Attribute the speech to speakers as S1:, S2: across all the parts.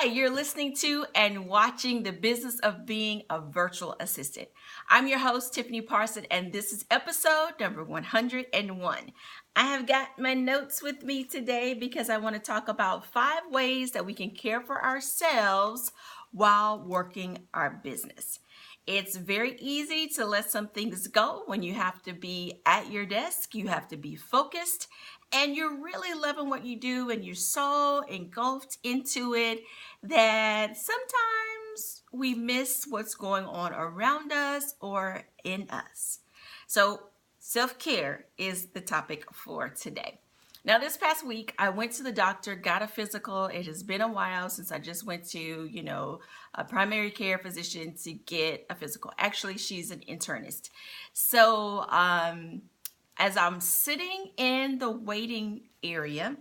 S1: Hi, you're listening to and watching The Business of Being a Virtual Assistant. I'm your host, Tiffany Parson, and this is episode number 101. I have got my notes with me today because I want to talk about 5 ways that we can care for ourselves while working our business. It's very easy to let some things go when you have to be at your desk, you have to be focused, and you're really loving what you do and you're so engulfed into it that sometimes we miss what's going on around us or in us. So, self-care is the topic for today. Now, this past week, I went to the doctor, got a physical. It has been a while since I just went to, a primary care physician to get a physical. Actually, she's an internist. So, as I'm sitting in the waiting area,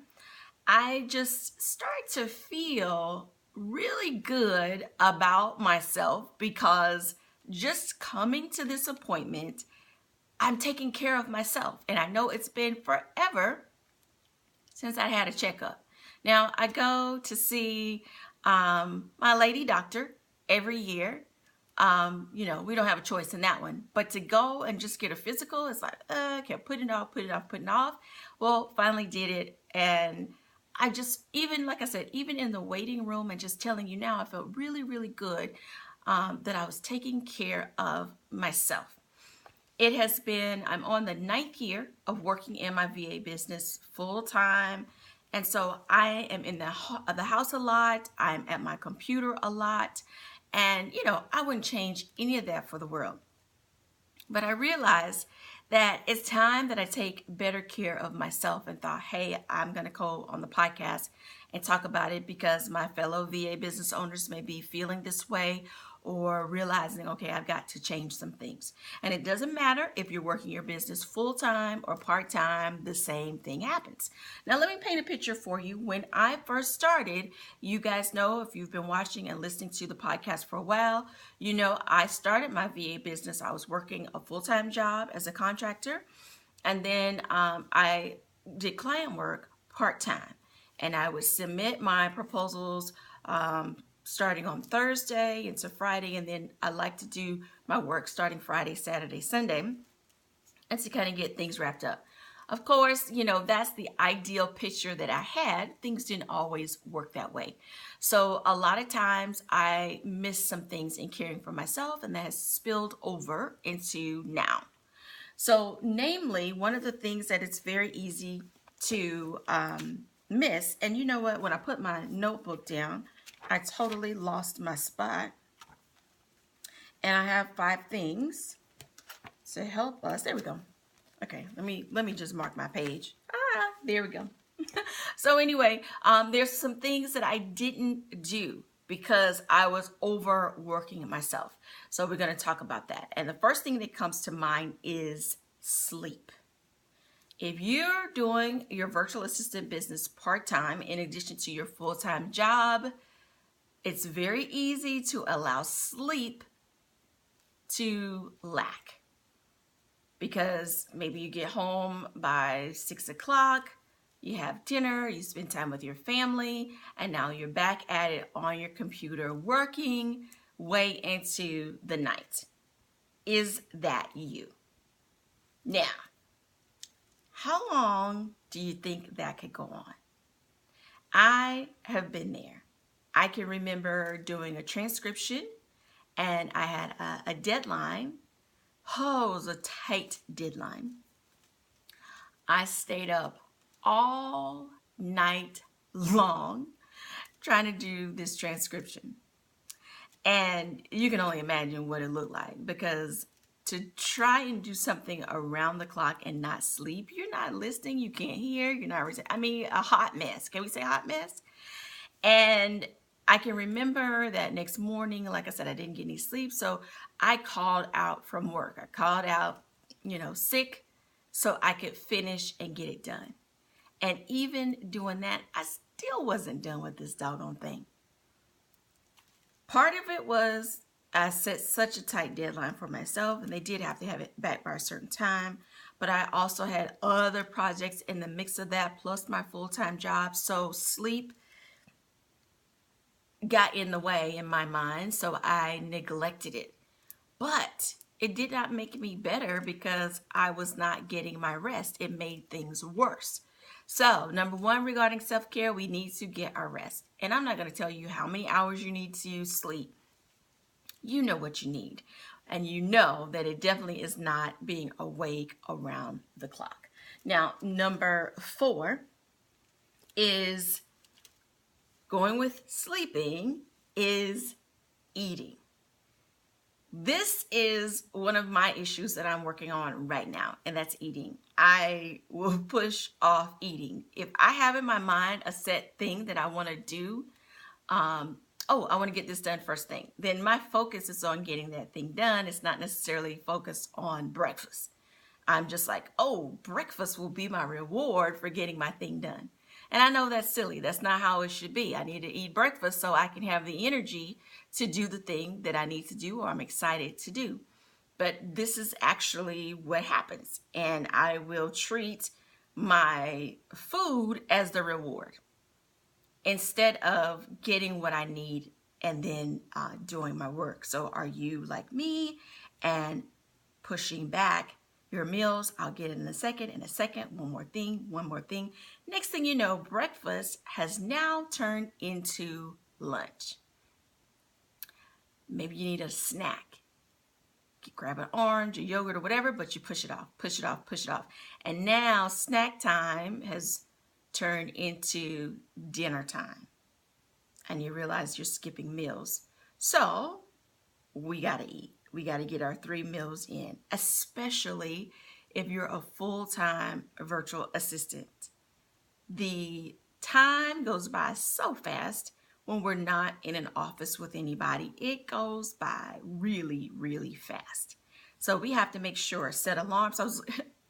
S1: I just start to feel really good about myself because just coming to this appointment, I'm taking care of myself. And I know it's been forever since I had a checkup. Now, I go to see my lady doctor every year. We don't have a choice in that one. But to go and just get a physical, it's like, I kept putting it off. Well, finally did it. And I just, even like I said, even in the waiting room and just telling you now, I felt really, really good that I was taking care of myself. I'm on the 9th year of working in my VA business full time. And so I am in the house a lot. I'm at my computer a lot. And, I wouldn't change any of that for the world. But I realized that it's time that I take better care of myself and thought, hey, I'm going to go on the podcast and talk about it because my fellow VA business owners may be feeling this way or realizing, okay, I've got to change some things. And it doesn't matter if you're working your business full-time or part-time, the same thing happens. Now, let me paint a picture for you. When I first started, you guys know, if you've been watching and listening to the podcast for a while, I started my VA business. I was working a full-time job as a contractor, and then I did client work part-time. And I would submit my proposals starting on Thursday into Friday, and then I like to do my work starting Friday, Saturday, Sunday, and to kind of get things wrapped up. Of course, that's the ideal picture that I had. Things didn't always work that way. So a lot of times I missed some things in caring for myself, and that has spilled over into now. So namely, one of the things that it's very easy to miss, and you know what, when I put my notebook down, I totally lost my spot. And I have 5 things to help us. There we go. Okay, let me just mark my page. There we go. So anyway, there's some things that I didn't do because I was overworking myself. So we're going to talk about that. And the first thing that comes to mind is sleep. If you're doing your virtual assistant business part-time in addition to your full-time job, it's very easy to allow sleep to lack because maybe you get home by 6 o'clock, you have dinner, you spend time with your family, and now you're back at it on your computer working way into the night. Is that you? Now, how long do you think that could go on? I have been there. I can remember doing a transcription and I had a deadline. Oh, it was a tight deadline. I stayed up all night long trying to do this transcription. And you can only imagine what it looked like because to try and do something around the clock and not sleep, you're not listening, you can't hear, you're not, a hot mess. Can we say hot mess? And I can remember that next morning, like I said, I didn't get any sleep. So I called out from work. I called out, sick so I could finish and get it done. And even doing that, I still wasn't done with this doggone thing. Part of it was I set such a tight deadline for myself, and they did have to have it back by a certain time. But I also had other projects in the mix of that, plus my full-time job. So sleep got in the way in my mind, so I neglected it. But it did not make me better because I was not getting my rest. It made things worse. So, number one, regarding self care, we need to get our rest. And I'm not going to tell you how many hours you need to sleep. You know what you need. And you know that it definitely is not being awake around the clock. Now, number four is going with sleeping, is eating. This is one of my issues that I'm working on right now, and that's eating. I will push off eating. If I have in my mind a set thing that I want to do, I want to get this done first thing, then my focus is on getting that thing done. It's not necessarily focused on breakfast. I'm just like, oh, breakfast will be my reward for getting my thing done. And I know that's silly. That's not how it should be. I need to eat breakfast so I can have the energy to do the thing that I need to do or I'm excited to do. But this is actually what happens. And I will treat my food as the reward instead of getting what I need and then doing my work. So are you like me and pushing back your meals? I'll get it in a second, one more thing. Next thing you know, breakfast has now turned into lunch. Maybe you need a snack. Grab an orange, a yogurt, or whatever, but you push it off. And now snack time has turned into dinner time. And you realize you're skipping meals. So we got to eat. We got to get our 3 meals in, especially if you're a full-time virtual assistant. The time goes by so fast when we're not in an office with anybody. It goes by really, really fast. So we have to make sure, set alarms.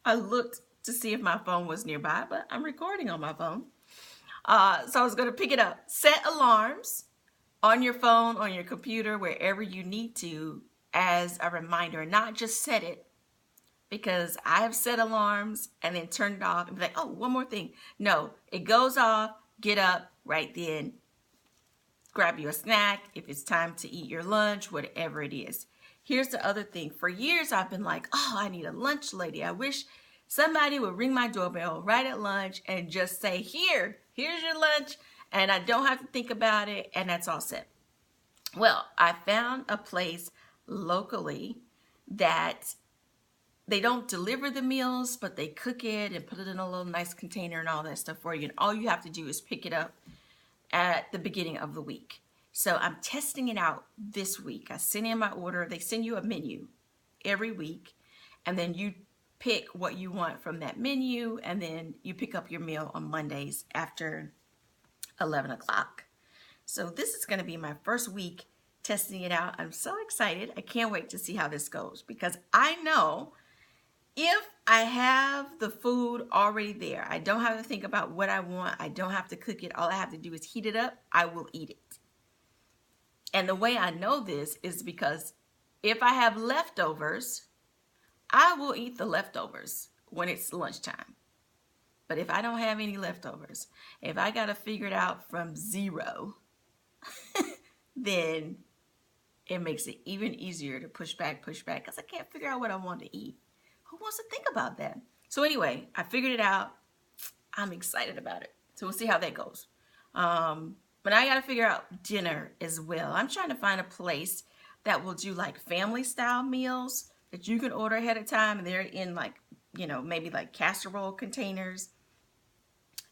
S1: I looked to see if my phone was nearby, but I'm recording on my phone. So I was going to pick it up. Set alarms on your phone, on your computer, wherever you need to, as a reminder. Not just set it, because I have set alarms and then turned it off and be like, oh, one more thing. No, it goes off, get up right then, grab you a snack if it's time to eat your lunch, whatever it is. Here's the other thing. For years, I've been like, oh, I need a lunch lady. I wish somebody would ring my doorbell right at lunch and just say, here's your lunch, and I don't have to think about it, and that's all set. Well, I found a place locally that they don't deliver the meals, but they cook it and put it in a little nice container and all that stuff for you. And all you have to do is pick it up at the beginning of the week. So I'm testing it out this week. I sent in my order. They send you a menu every week, and then you pick what you want from that menu, and then you pick up your meal on Mondays after 11 o'clock. So this is going to be my first week testing it out. I'm so excited. I can't wait to see how this goes, because I know if I have the food already there, I don't have to think about what I want. I don't have to cook it. All I have to do is heat it up. I will eat it. And the way I know this is because if I have leftovers, I will eat the leftovers when it's lunchtime. But if I don't have any leftovers, if I got to figure it out from zero, then it makes it even easier to push back, because I can't figure out what I want to eat. Who wants to think about that? So anyway, I figured it out. I'm excited about it. So we'll see how that goes. But I got to figure out dinner as well. I'm trying to find a place that will do like family style meals that you can order ahead of time, and they're in like, maybe like casserole containers.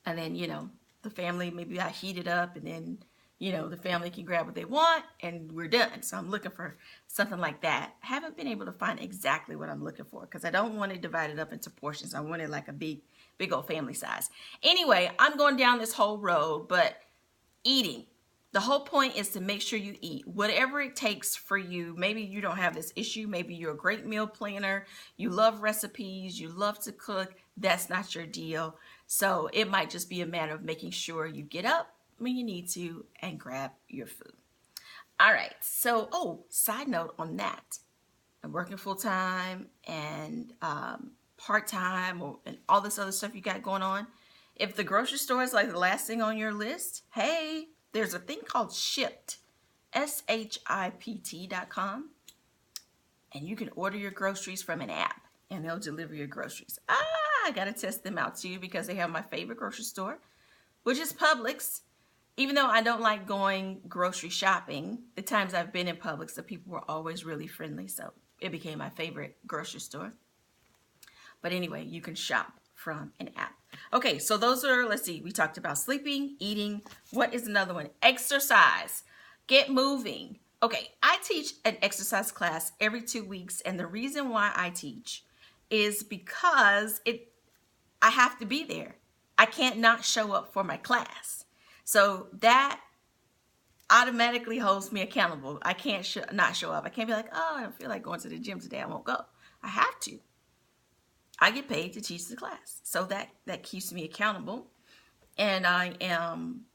S1: And then, the family, maybe I heat it up, and then, the family can grab what they want and we're done. So I'm looking for something like that. I haven't been able to find exactly what I'm looking for, because I don't want it divided up into portions. I want it like a big old family size. Anyway, I'm going down this whole road, but eating. The whole point is to make sure you eat whatever it takes for you. Maybe you don't have this issue. Maybe you're a great meal planner. You love recipes. You love to cook. That's not your deal. So it might just be a matter of making sure you get up when you need to and grab your food. All right. So, side note on that. I'm working full time and part-time and all this other stuff you got going on. If the grocery store is like the last thing on your list, hey, There's a thing called Shipt, SHIPT.com, and you can order your groceries from an app and they'll deliver your groceries. I got to test them out too because they have my favorite grocery store, which is Publix. Even though I don't like going grocery shopping, the times I've been in Publix, the people were always really friendly, so it became my favorite grocery store. But anyway, you can shop from an app. Okay, so those are, let's see, we talked about sleeping, eating. What is another one? Exercise. Get moving. Okay, I teach an exercise class every 2 weeks, and the reason why I teach is because I have to be there. I can't not show up for my class. So that automatically holds me accountable. I can't not show up. I can't be like, oh, I don't feel like going to the gym today, I won't go. I have to. I get paid to teach the class. So that keeps me accountable. And I am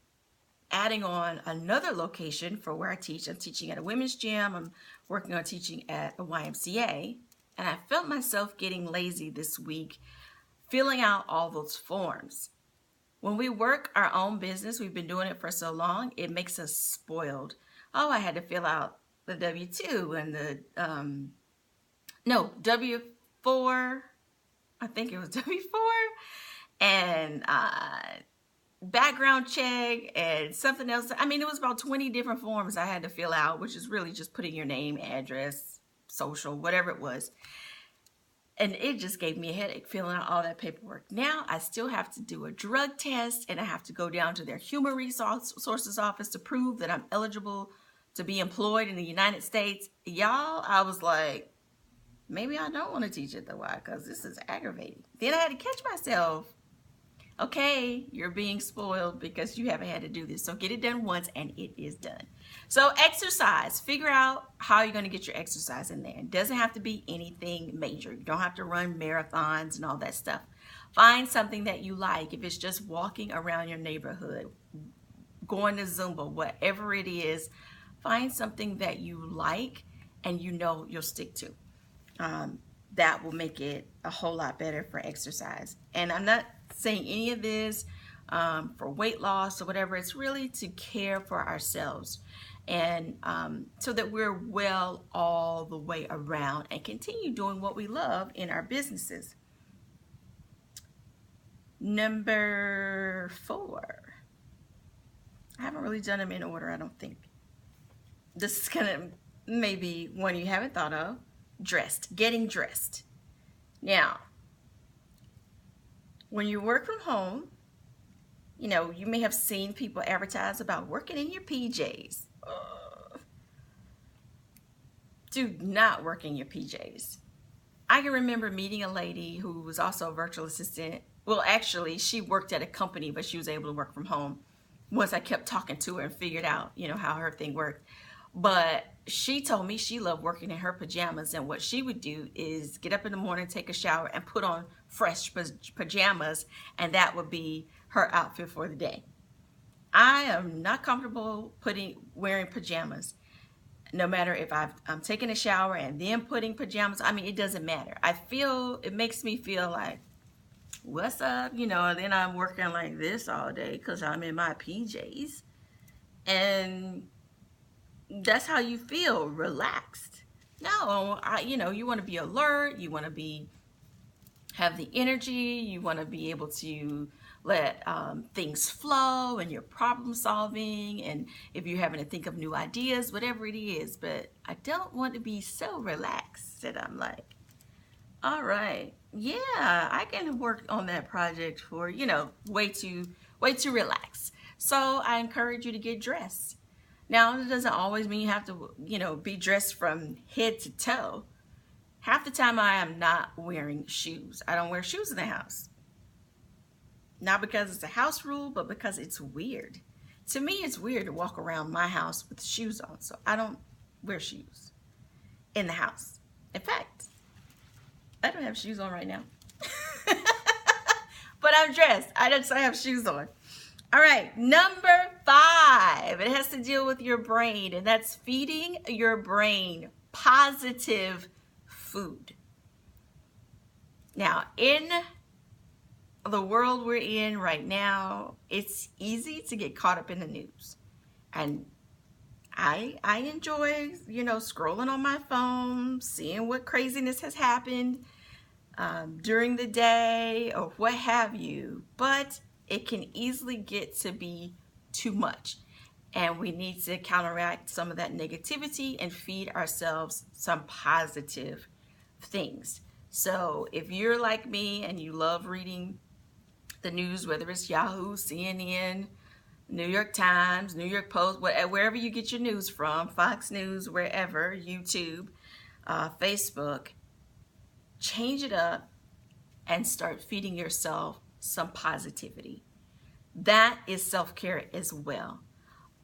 S1: adding on another location for where I teach. I'm teaching at a women's gym. I'm working on teaching at a YMCA. And I felt myself getting lazy this week, filling out all those forms. When we work our own business, we've been doing it for so long, it makes us spoiled. Oh, I had to fill out the W-2 and the, W-4, I think it was W-4, and background check and something else. I mean, it was about 20 different forms I had to fill out, which is really just putting your name, address, social, whatever it was. And it just gave me a headache filling out all that paperwork. Now I still have to do a drug test and I have to go down to their human resources office to prove that I'm eligible to be employed in the United States. Y'all, I was like, maybe I don't want to teach at the Y because this is aggravating. Then I had to catch myself. Okay, you're being spoiled because you haven't had to do this. So get it done once and it is done. So exercise, figure out how you're going to get your exercise in there. It doesn't have to be anything major. You don't have to run marathons and all that stuff. Find something that you like. If it's just walking around your neighborhood, going to Zumba, whatever it is, find something that you like and you know you'll stick to. That will make it a whole lot better for exercise. And I'm not saying any of this for weight loss or whatever. It's really to care for ourselves and so that we're well all the way around and continue doing what we love in our businesses. Number 4. I haven't really done them in order, I don't think. This is kind of maybe one you haven't thought of. Getting dressed. Now, when you work from home, you know, you may have seen people advertise about working in your PJs. Do not work in your PJs. I can remember meeting a lady who was also a virtual assistant. Well, actually, she worked at a company, but she was able to work from home once I kept talking to her and figured out, you know, how her thing worked. But she told me she loved working in her pajamas, and what she would do is get up in the morning, take a shower, and put on fresh pajamas, and that would be her outfit for the day. I am not comfortable wearing pajamas, no matter if I'm taking a shower and then putting pajamas. I mean, it doesn't matter. It makes me feel like, what's up? You know, and then I'm working like this all day because I'm in my PJs. And that's how you feel, relaxed. No, you want to be alert. You want to have the energy. You want to be able to let things flow and your problem solving. And if you're having to think of new ideas, whatever it is. But I don't want to be so relaxed that I'm like, all right, yeah, I can work on that project for, way too relaxed. So I encourage you to get dressed. Now, it doesn't always mean you have to, be dressed from head to toe. Half the time I am not wearing shoes. I don't wear shoes in the house. Not because it's a house rule, but because it's weird. To me, it's weird to walk around my house with shoes on. So I don't wear shoes in the house. In fact, I don't have shoes on right now. But I'm dressed. I have shoes on. All right, number 5, it has to deal with your brain, and that's feeding your brain positive food. Now, in the world we're in right now, it's easy to get caught up in the news. And I enjoy, scrolling on my phone, seeing what craziness has happened during the day or what have you. But it can easily get to be too much. And we need to counteract some of that negativity and feed ourselves some positive things. So if you're like me and you love reading the news, whether it's Yahoo, CNN, New York Times, New York Post, wherever you get your news from, Fox News, wherever, YouTube, Facebook, change it up and start feeding yourself some positivity. That is self-care as well.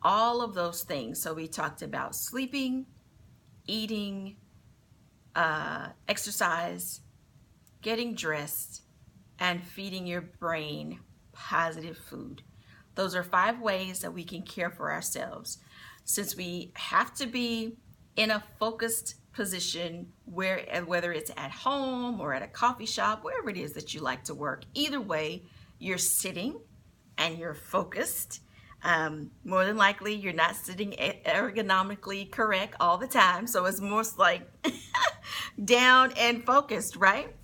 S1: All of those things. So we talked about sleeping, eating, exercise, getting dressed, and feeding your brain positive food. Those are 5 ways that we can care for ourselves. Since we have to be in a focused position, whether it's at home or at a coffee shop, wherever it is that you like to work, either way, you're sitting and you're focused. More than likely, you're not sitting ergonomically correct all the time, so it's most like down and focused, right?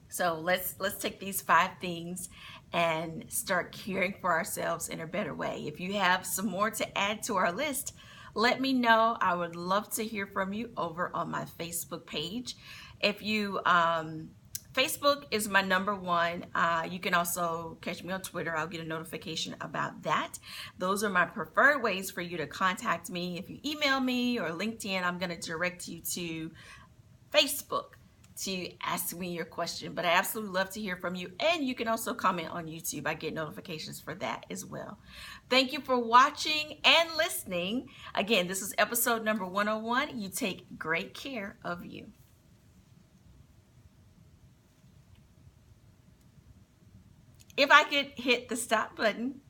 S1: So let's take these 5 things and start caring for ourselves in a better way. If you have some more to add to our list, let me know. I would love to hear from you over on my Facebook page. If you Facebook is my number 1. You can also catch me on Twitter. I'll get a notification about that. Those are my preferred ways for you to contact me. If you email me or LinkedIn, I'm going to direct you to Facebook to ask me your question. But I absolutely love to hear from you. And you can also comment on YouTube. I get notifications for that as well. Thank you for watching and listening. Again, this is episode number 101. You take great care of you. If I could hit the stop button.